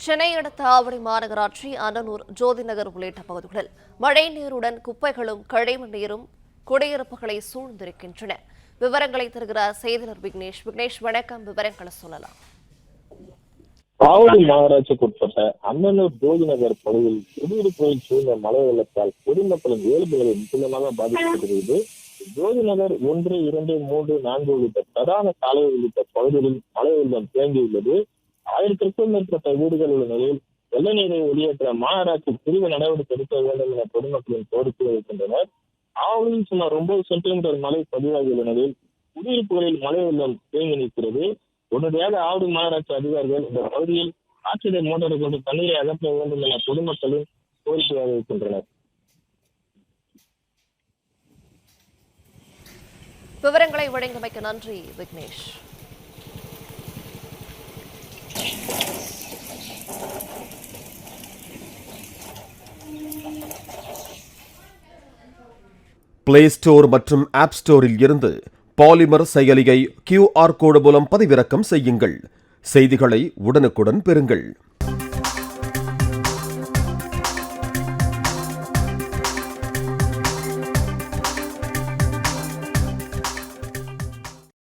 சென்னை அடுத்த ஆவடி மாநகராட்சி அன்னனூர் ஜோதி நகர் உள்ளிட்ட பகுதிகளில் மழை நீருடன் குப்பைகளும் கழிவு நீரும் குடியிருப்புகளை சூழ்ந்திருக்கின்றன. விவரங்களை தருகிறார் செய்தியாளர் விக்னேஷ். விக்னேஷ், வணக்கம். விவரங்களை சொல்லலாம். ஆவடி மாநகராட்சிக்குட்பட்ட அன்னனூர் ஜோதி நகர் பகுதியில் குடியிருப்புகளில் சூழ்ந்த மழை வெள்ளத்தால் பொதுமக்களின் இயல்புகளை முற்றிலுமாக பாதிக்கப்பட்டிருக்கிறது. ஜோதி நகர் 1, 2, 3, 4 உள்ளிட்ட பிரதான சாலை உள்ளிட்ட பகுதிகளில் மழை வெள்ளம் தேங்கியுள்ளது. 1000க்கும் மேற்பட்ட வீடுகள் உள்ள நிலையில் வெள்ள நீரை வெளியேற்ற மாநகராட்சி துரித நடவடிக்கை எடுக்க வேண்டும் என பொதுமக்களின் கோரிக்கை வைக்கின்றனர். ஆவடியில் சுமார் 9 சென்டிமீட்டர் மழை பதிவாகியுள்ள நிலையில் குடியிருப்புகளில் மழை வெள்ளம் தேங்கி நிற்கிறது. உடனடியாக ஆவடி மாநகராட்சி அதிகாரிகள் இந்த பகுதியில் ஆற்றிடை மோட்டாரை கொண்டு தண்ணீரை அகற்ற வேண்டும் என பொதுமக்களின் கோரிக்கை வைக்கின்றனர். விவரங்களை வழங்கியமைக்க நன்றி விக்னேஷ். பிளே ஸ்டோர் மற்றும் ஆப் ஸ்டோரில் இருந்து பாலிமர் செயலியை QR கோடு மூலம் பதிவிறக்கம் செய்யுங்கள். செய்திகளை உடனுக்குடன் பெறுங்கள்.